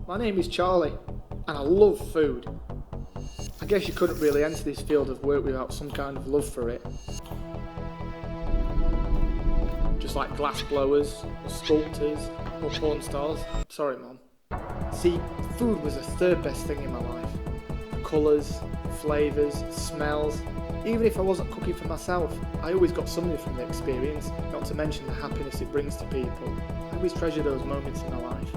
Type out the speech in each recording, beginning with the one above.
My name is Charlie, and I love food. I guess you couldn't really enter this field of work without some kind of love for it. Just like glass blowers, or sculptors, or porn stars. Sorry, Mum. See, food was the third best thing in my life. The colours, flavours, smells. Even if I wasn't cooking for myself, I always got something from the experience, not to mention the happiness it brings to people. I always treasure those moments in my life.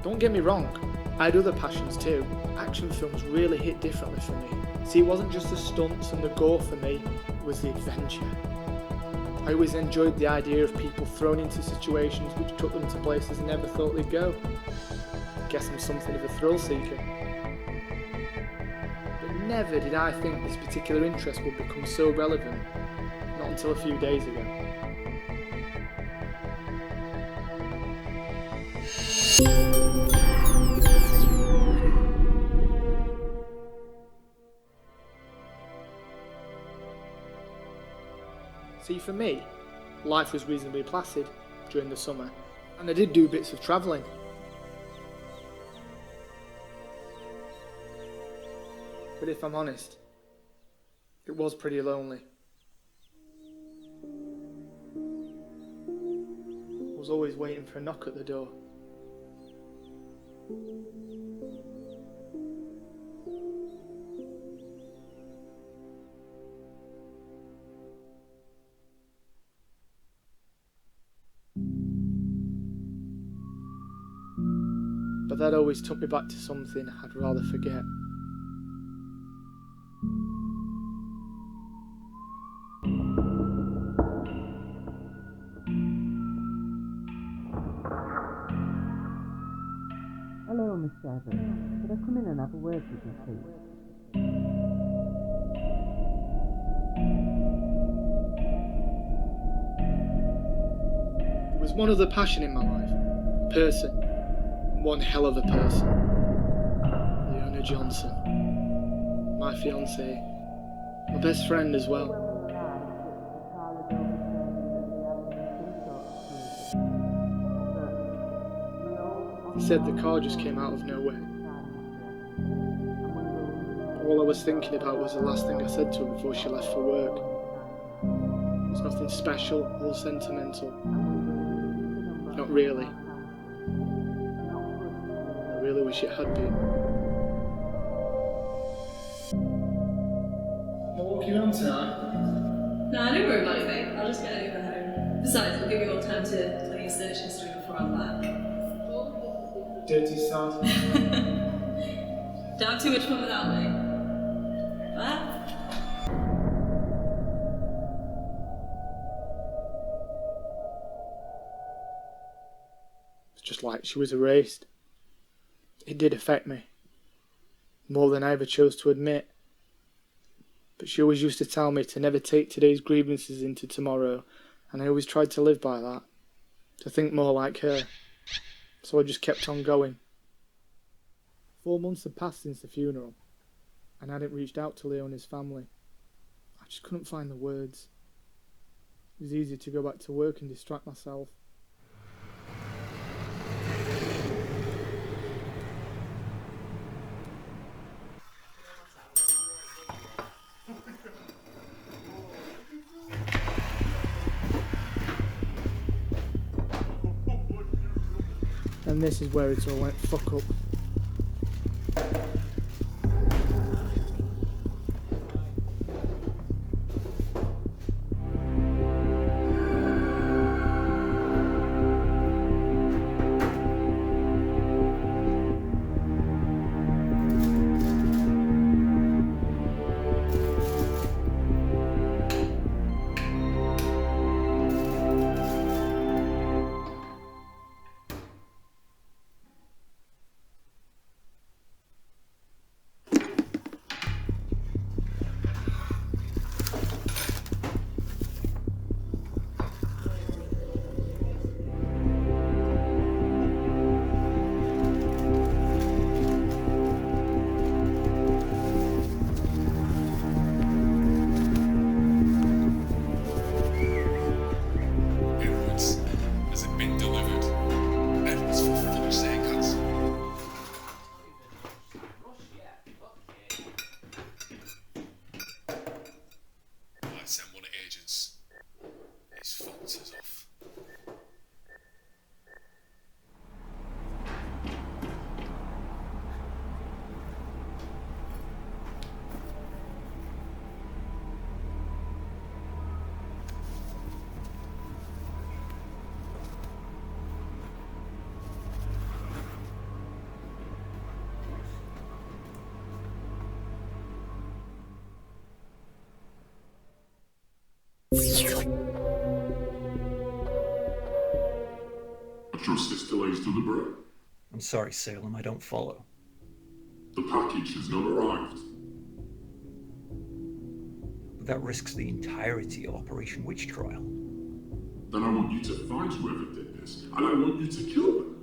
Don't get me wrong, I had other passions too. Action films really hit differently for me. See, it wasn't just the stunts and the gore for me, it was the adventure. I always enjoyed the idea of people thrown into situations which took them to places they never thought they'd go. I guess I'm something of a thrill seeker. But never did I think this particular interest would become so relevant, not until a few days ago. See, for me, life was reasonably placid during the summer, and I did do bits of travelling. But if I'm honest, it was pretty lonely. I was always waiting for a knock at the door. But that always took me back to something I'd rather forget. Hello, Mr. Evans. Could I come in and have a word with you, please? There was one other passion in my life. Person. One hell of a person. Leona Johnson. My fiancée. My best friend as well. He said the car just came out of nowhere. All I was thinking about was the last thing I said to her before she left for work. It was nothing special or sentimental. Not really. I really wish it had been. Am I walking on tonight? Nah, don't worry about it, mate. I'll just get over home. Besides, it'll give me more time to play your search history before I'm back. Dirty sod. Don't have too much fun without me. Bye. It's just like she was erased. It did affect me. More than I ever chose to admit. But she always used to tell me to never take today's grievances into tomorrow, and I always tried to live by that. To think more like her. So I just kept on going. 4 months had passed since the funeral, and I hadn't reached out to Leona's family. I just couldn't find the words. It was easier to go back to work and distract myself. And this is where it all went fuck up. Justice delays deliberate. I'm sorry, Salem, I don't follow. The package has not arrived. But that risks the entirety of Operation Witch Trial. Then I want you to find whoever did this, and I want you to kill them.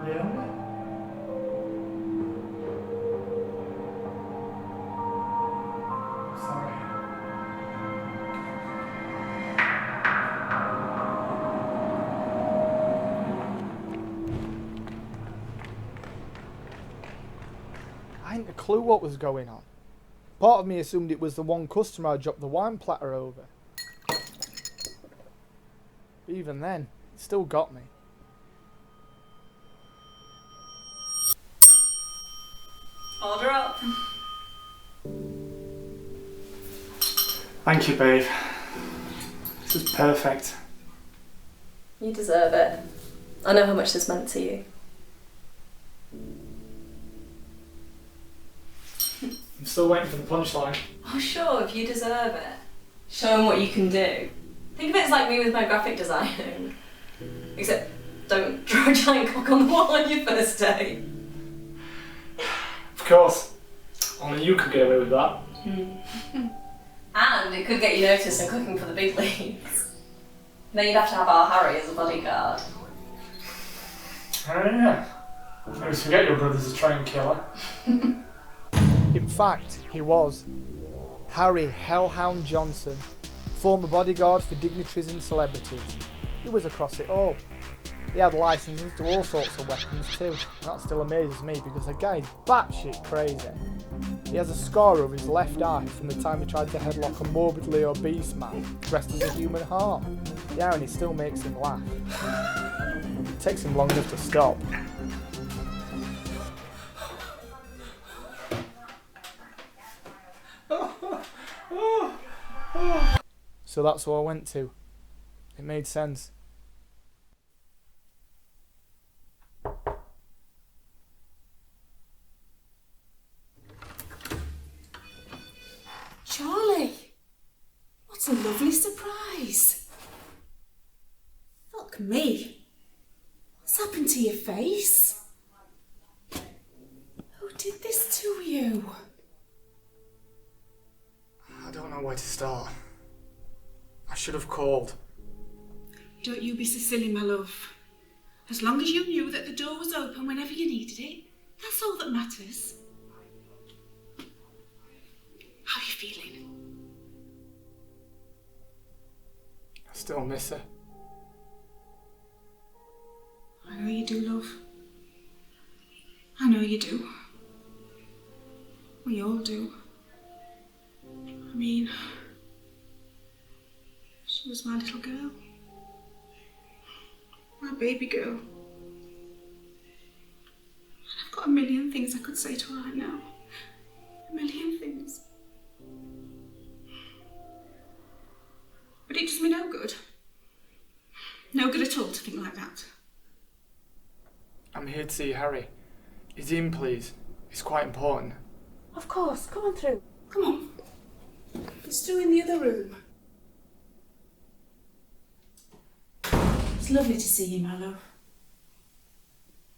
Leona? Sorry. I hadn't a clue what was going on. Part of me assumed it was the one customer I dropped the wine platter over. But even then, it still got me. Order up. Thank you, babe. This is perfect. You deserve it. I know how much this meant to you. I'm still waiting for the punchline. Oh sure, if you deserve it. Show them what you can do. Think of it as like me with my graphic designing. Except don't draw a giant cock on the wall on your first day. Of course. Only you could get away with that. And it could get you noticed and cooking for the big leagues. Then you'd have to have our Harry as a bodyguard. Oh yeah. I always forget your brother's a trained killer. In fact, he was. Harry Hellhound Johnson, former bodyguard for dignitaries and celebrities. He was across it all. He had licenses to all sorts of weapons too. And that still amazes me because the guy's batshit crazy. He has a scar over his left eye from the time he tried to headlock a morbidly obese man dressed as a human heart. The irony still makes him laugh. It takes him long enough to stop. So that's what I went to. It made sense. Charlie, what a lovely surprise. Fuck me. What's happened to your face? Who did this to you? I don't know where to start. I should have called. Don't you be so silly, my love. As long as you knew that the door was open whenever you needed it, that's all that matters. How are you feeling? I still miss her. I know you do, love. I know you do. We all do. I mean, was my little girl. My baby girl. And I've got a million things I could say to her right now. A million things. But it does me no good. No good at all to think like that. I'm here to see Harry. Is he in, please? It's quite important. Of course, come on through. Come on. He's through in the other room. It's lovely to see you, my love.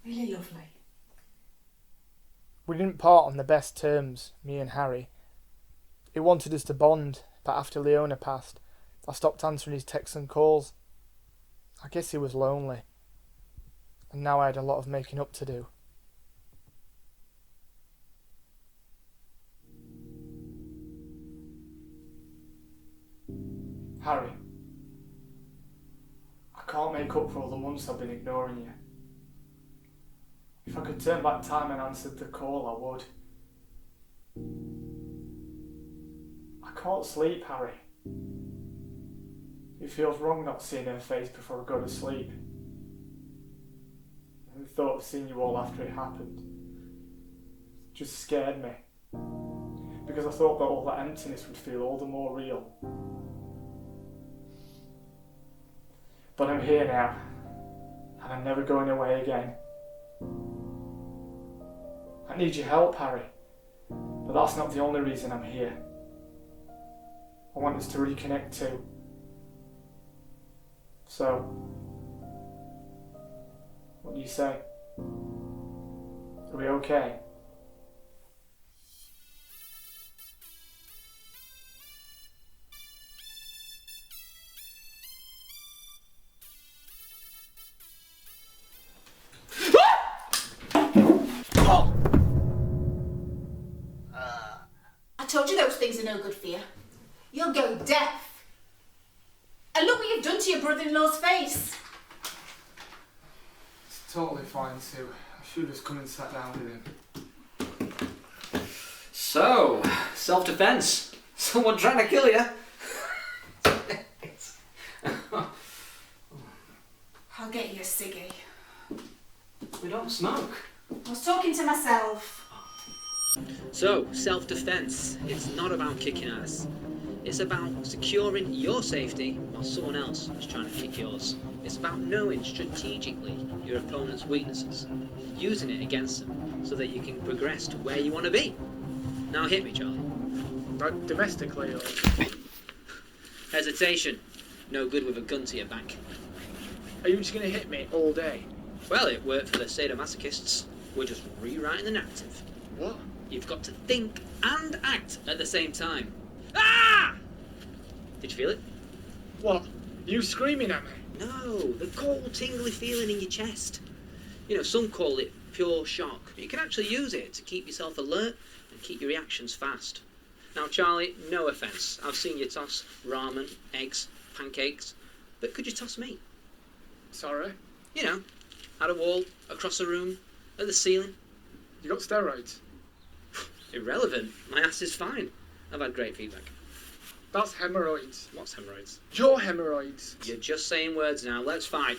Really lovely. We didn't part on the best terms, me and Harry. He wanted us to bond, but after Leona passed, I stopped answering his texts and calls. I guess he was lonely. And now I had a lot of making up to do. Harry, I can't make up for all the months I've been ignoring you. If I could turn back time and answer the call, I would. I can't sleep, Harry. It feels wrong not seeing her face before I go to sleep. And the thought of seeing you all after it happened just scared me. Because I thought that all that emptiness would feel all the more real. But I'm here now, and I'm never going away again. I need your help, Harry, but that's not the only reason I'm here. I want us to reconnect too. So, what do you say? Are we okay? I told you those things are no good for you. You'll go deaf. And look what you've done to your brother-in-law's face. It's totally fine, Sue. I should have just come and sat down with him. So, self-defense. Someone trying to kill you. I'll get you a ciggy. We don't smoke. I was talking to myself. So, self-defense. It's not about kicking ass. It's about securing your safety while someone else is trying to kick yours. It's about knowing strategically your opponent's weaknesses, using it against them so that you can progress to where you want to be. Now hit me, Charlie. Like domestically or... Hesitation. No good with a gun to your back. Are you just going to hit me all day? Well, it worked for the sadomasochists. We're just rewriting the narrative. What? You've got to think and act at the same time. Ah! Did you feel it? What? You screaming at me? No, the cold, tingly feeling in your chest. You know, some call it pure shock. You can actually use it to keep yourself alert and keep your reactions fast. Now, Charlie, no offence. I've seen you toss ramen, eggs, pancakes. But could you toss me? Sorry? You know, at a wall, across a room, at the ceiling. You got steroids? Irrelevant. My ass is fine. I've had great feedback. That's hemorrhoids. What's hemorrhoids? Your hemorrhoids. You're just saying words now. Let's fight.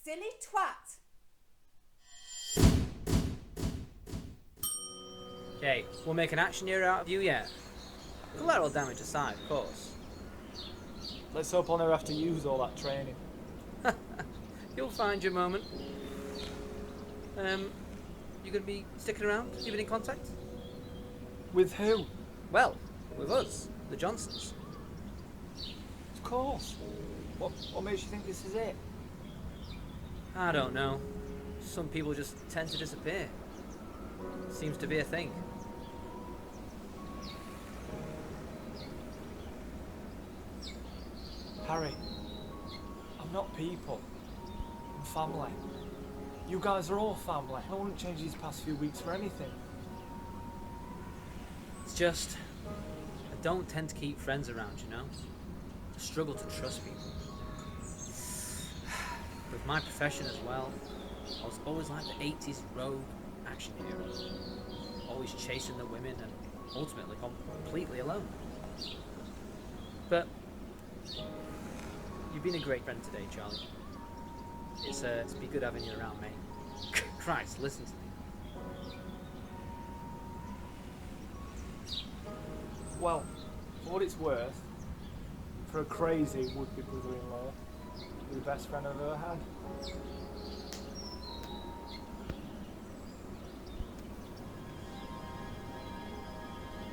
silly twat. Okay, we'll make an action hero out of you yet. Collateral damage aside, of course. Let's hope I'll never have to use all that training. You'll find your moment. You gonna be sticking around, keeping in contact? With who? Well, with us, the Johnsons. Of course. What makes you think this is it? I don't know. Some people just tend to disappear. Seems to be a thing. Harry, I'm not people. I'm family. You guys are all family. I wouldn't change these past few weeks for anything. It's just, I don't tend to keep friends around, you know? I struggle to trust people. With my profession as well, I was always like the 80s rogue action hero. Always chasing the women and ultimately completely alone. But you've been a great friend today, Charlie. It's been good having you around, mate. Christ, listen to me. Well, for what it's worth, for a crazy would-be brother-in-law, you're the best friend I've ever had.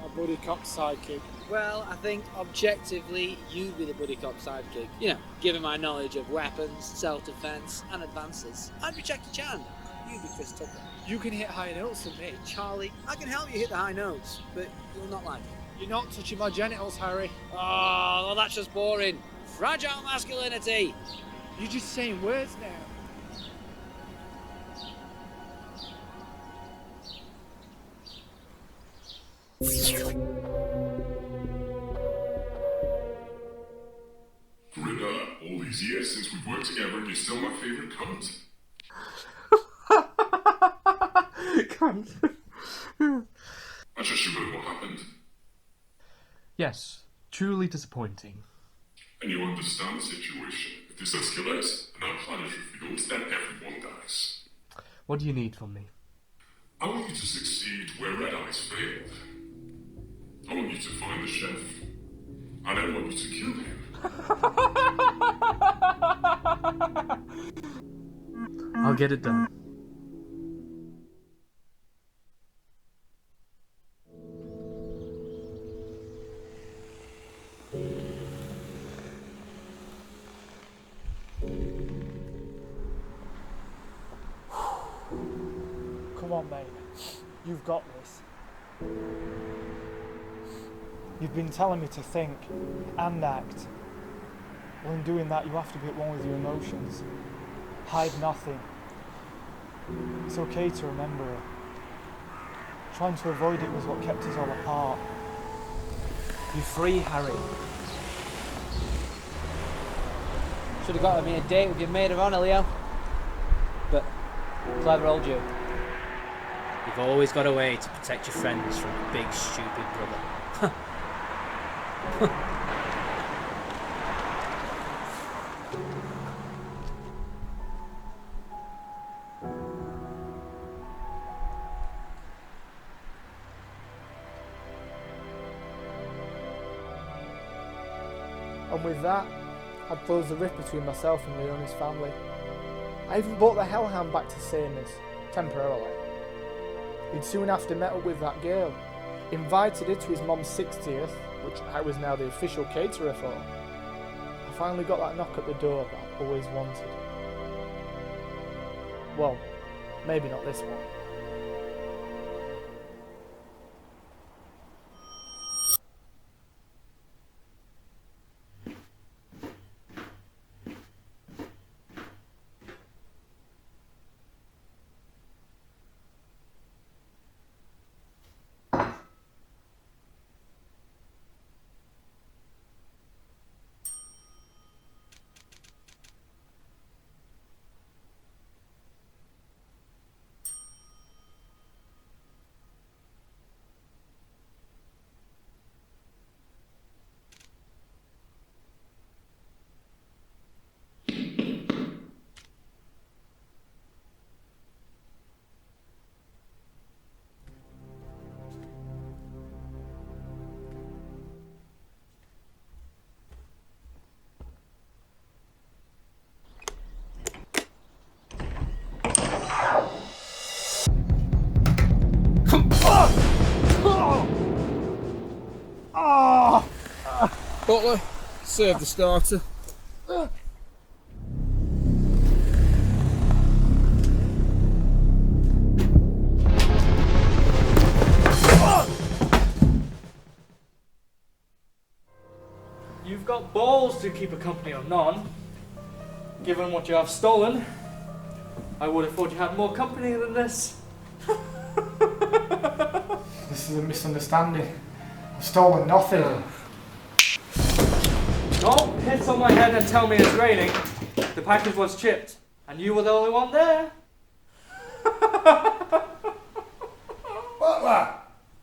My buddy cop sidekick. Well, I think objectively, you'd be the buddy cop sidekick. You know, given my knowledge of weapons, self-defense, and advances. I'd be Jackie Chan. You'd be Chris Tucker. You can hit high notes than me. Charlie, I can help you hit the high notes, but you'll not like it. You're not touching my genitals, Harry. Oh, well, that's just boring. Fragile masculinity. You're just saying words now. Grinner, all these years since we've worked together and you're still my favourite cunt. Cunt. I just remembered what happened. Yes, truly disappointing. And you understand the situation. If this escalates and our plan is revealed, then everyone dies. What do you need from me? I want you to succeed where Red Eyes failed. I want you to find the chef. And I want you to kill him. I'll get it done. Come on, mate. You've got this. You've been telling me to think and act. Well, in doing that, you have to be at one with your emotions. Hide nothing. It's okay to remember it. Trying to avoid it was what kept us all apart. You're free, Harry. Should have got me a date with your maid of honour, Leo. But, clever old you. You've always got a way to protect your friends from a big, stupid brother. And with that, I'd closed the rift between myself and Leona's family. I even brought the Hellhound back to sameness, temporarily. He'd soon after met up with that girl, invited her to his mum's 60th, which I was now the official caterer for. I finally got that knock at the door that I've always wanted. Well, maybe not this one. Butler, serve the starter. You've got balls to keep a company of none. Given what you have stolen, I would have thought you had more company than this. This is a misunderstanding. I've stolen nothing. Don't hit on my head and tell me it's raining. The package was chipped, and you were the only one there. Butler,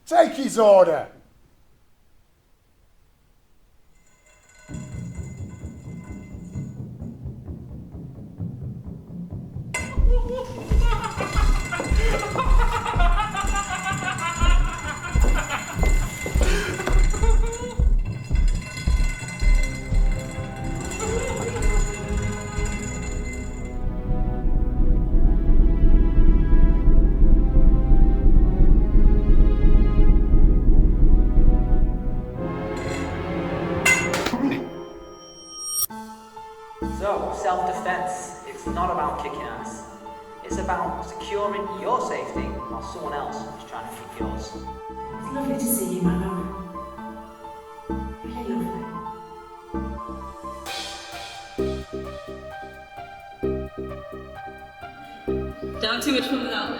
take his order. So, self-defense, it's not about kicking ass. It's about securing your safety while someone else is trying to kick yours. It's lovely to see you, Madam. Really lovely. Don't have too much fun without me.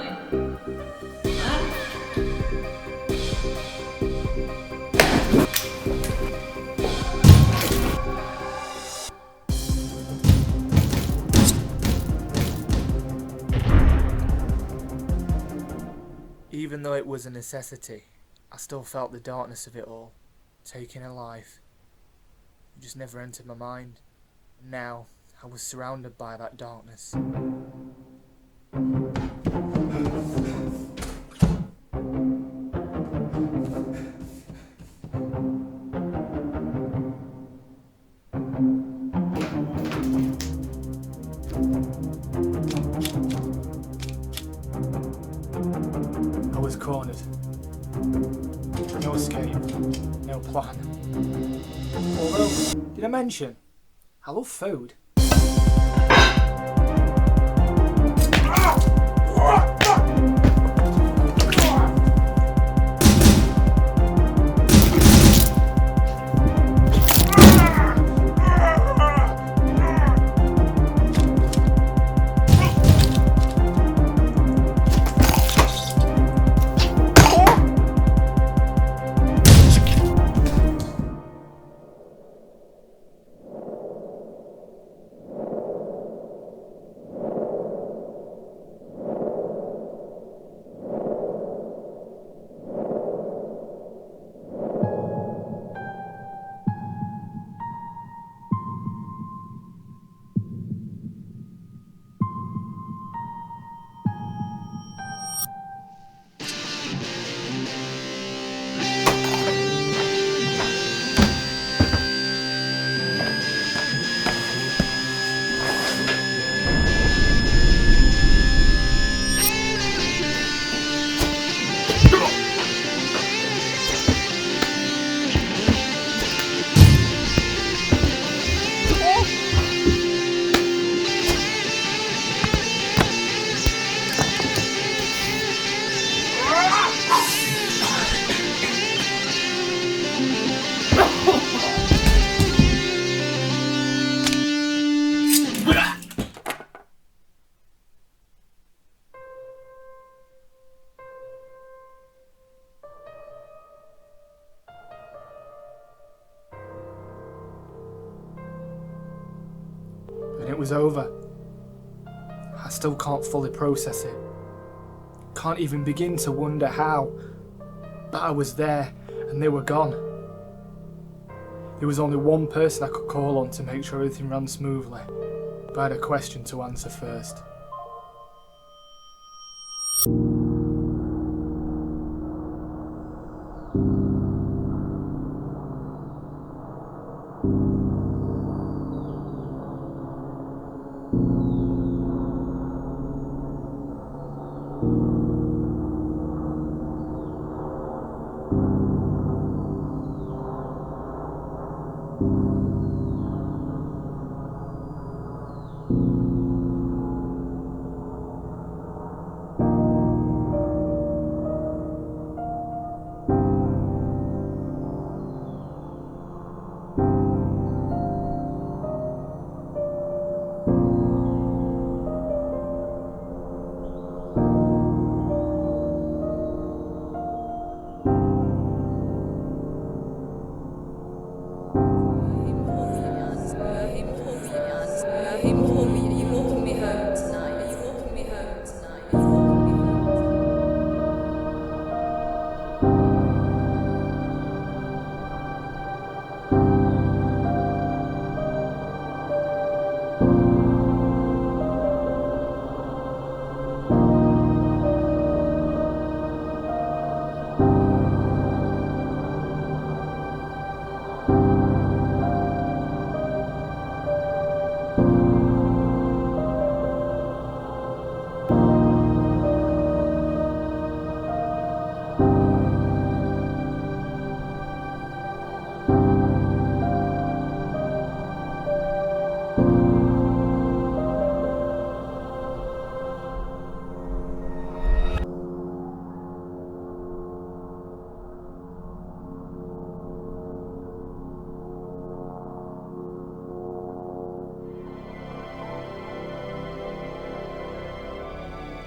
Even though it was a necessity, I still felt the darkness of it all, taking a life. It just never entered my mind. Now, I was surrounded by that darkness. I was cornered. No escape, no plan. Although, did I mention, I love food. And it was over. I still can't fully process it. Can't even begin to wonder how. But I was there, and they were gone. There was only one person I could call on to make sure everything ran smoothly. But I had a question to answer first.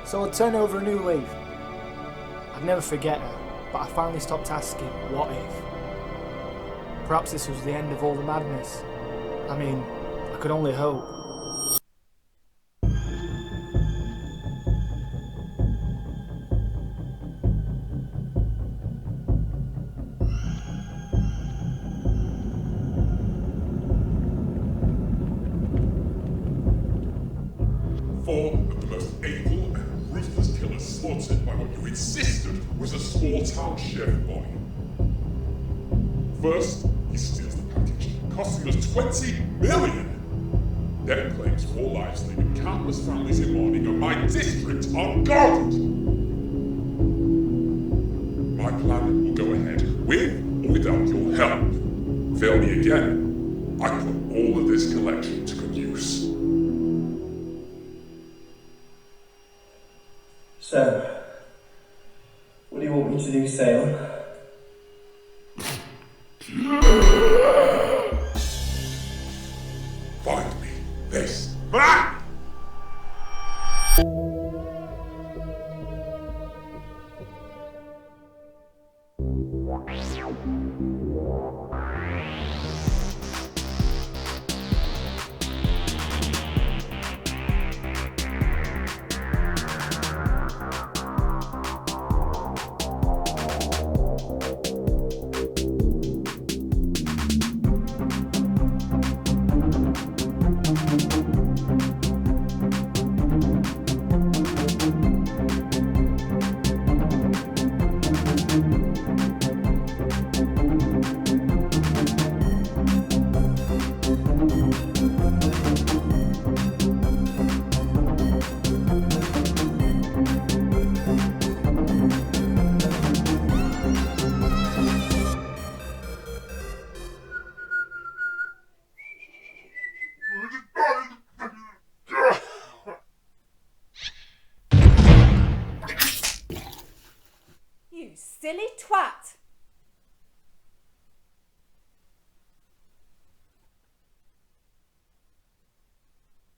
So I'd turn over a new leaf. I'd never forget her, but I finally stopped asking, what if? Perhaps this was the end of all the madness. I mean, I could only hope. Four of the most able and ruthless killers slaughtered by what you insisted was a small-town chef boy. First, he steals the package, costing us 20 million. Then claims 4 lives, leaving countless families in mourning, and my district unguarded. My plan will go ahead, with or without your help. Fail me again, I put all of this collection to good use. So, what do you want me to do, Salem? Find me this. Ah! You silly twat!